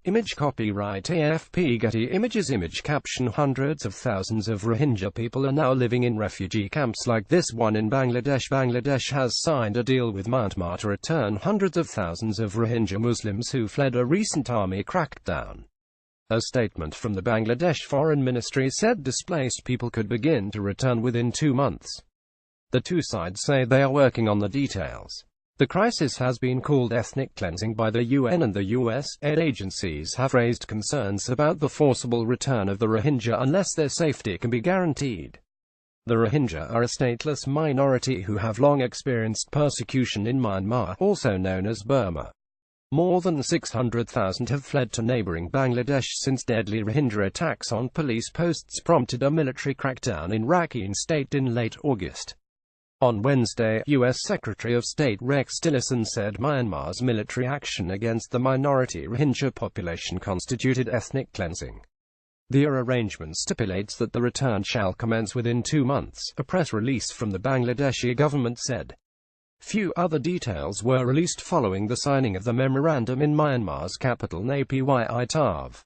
Image copyright AFP Getty Images Image caption Hundreds of thousands of Rohingya people are now living in refugee camps like this one in Bangladesh. Bangladesh has signed a deal with Myanmar to return hundreds of thousands of Rohingya Muslims who fled a recent army crackdown. A statement from the Bangladesh Foreign Ministry said displaced people could begin to return within 2 months. The two sides say they are working on the details. The crisis has been called ethnic cleansing by the UN, and the US aid agencies have raised concerns about the forcible return of the Rohingya unless their safety can be guaranteed. The Rohingya are a stateless minority who have long experienced persecution in Myanmar, also known as Burma. More than 600,000 have fled to neighboring Bangladesh since deadly Rohingya attacks on police posts prompted a military crackdown in Rakhine State in late August. On Wednesday, U.S. Secretary of State Rex Tillerson said Myanmar's military action against the minority Rohingya population constituted ethnic cleansing. The arrangement stipulates that the return shall commence within 2 months, a press release from the Bangladeshi government said. Few other details were released following the signing of the memorandum in Myanmar's capital Naypyidaw.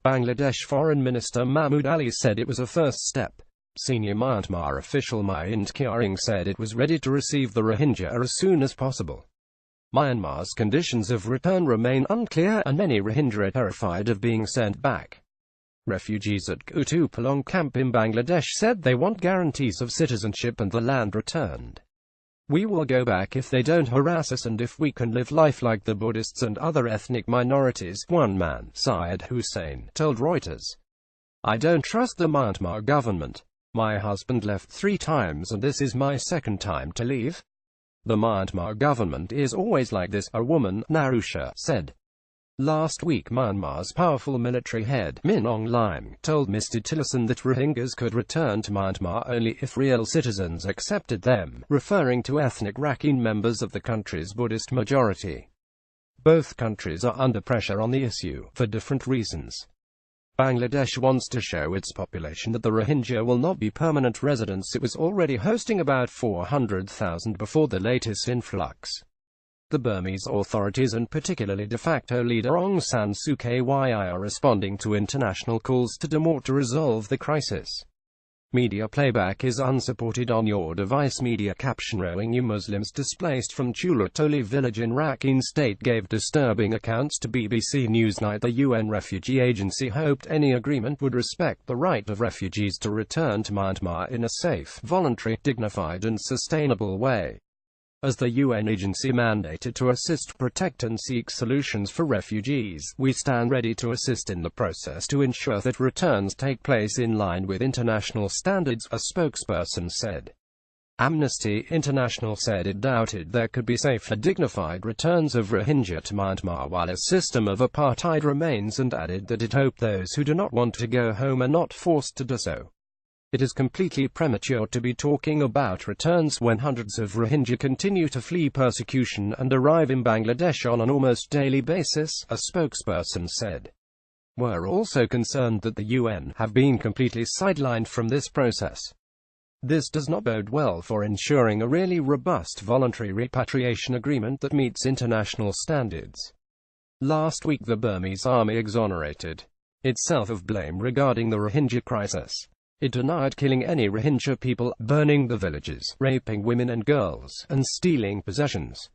Bangladesh Foreign Minister Mahmood Ali said it was a first step. Senior Myanmar official Myint Kyaring said it was ready to receive the Rohingya as soon as possible. Myanmar's conditions of return remain unclear, and many Rohingya are terrified of being sent back. Refugees at Kutupalong camp in Bangladesh said they want guarantees of citizenship and the land returned. "We will go back if they don't harass us and if we can live life like the Buddhists and other ethnic minorities," one man, Syed Hussain, told Reuters. "I don't trust the Myanmar government. My husband left 3 times and this is my 2nd time to leave. The Myanmar government is always like this," a woman, Narusha, said. Last week Myanmar's powerful military head, Min Aung Hlaing, told Mr. Tillerson that Rohingyas could return to Myanmar only if real citizens accepted them, referring to ethnic Rakhine members of the country's Buddhist majority. Both countries are under pressure on the issue, for different reasons. Bangladesh wants to show its population that the Rohingya will not be permanent residents. It was already hosting about 400,000 before the latest influx. The Burmese authorities, and particularly de facto leader Aung San Suu Kyi, are responding to international calls to do more to resolve the crisis. Media playback is unsupported on your device. Media caption Rohingya Muslims displaced from Chulatoli village in Rakhine State gave disturbing accounts to BBC Newsnight. The UN Refugee Agency hoped any agreement would respect the right of refugees to return to Myanmar in a safe, voluntary, dignified and sustainable way. As the UN agency mandated to assist, protect and seek solutions for refugees, we stand ready to assist in the process to ensure that returns take place in line with international standards, a spokesperson said. Amnesty International said it doubted there could be safe and dignified returns of Rohingya to Myanmar while a system of apartheid remains, and added that it hoped those who do not want to go home are not forced to do so. It is completely premature to be talking about returns when hundreds of Rohingya continue to flee persecution and arrive in Bangladesh on an almost daily basis, a spokesperson said. We're also concerned that the UN have been completely sidelined from this process. This does not bode well for ensuring a really robust voluntary repatriation agreement that meets international standards. Last week the Burmese army exonerated itself of blame regarding the Rohingya crisis. It denied killing any Rohingya people, burning the villages, raping women and girls, and stealing possessions.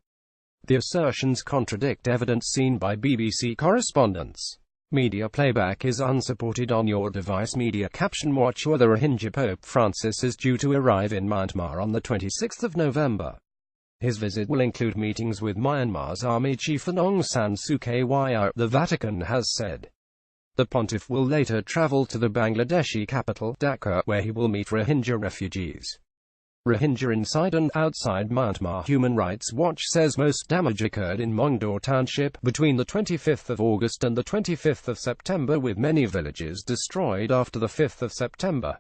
The assertions contradict evidence seen by BBC correspondents. Media playback is unsupported on your device. Media caption Watch where the Rohingya Pope Francis is due to arrive in Myanmar on the 26th of November. His visit will include meetings with Myanmar's army chief and Aung San Suu Kyi, the Vatican has said. The pontiff will later travel to the Bangladeshi capital, Dhaka, where he will meet Rohingya refugees. Rohingya inside and outside Myanmar. Human Rights Watch says most damage occurred in Mongdor Township between the 25th of August and the 25th of September, with many villages destroyed after the 5th of September.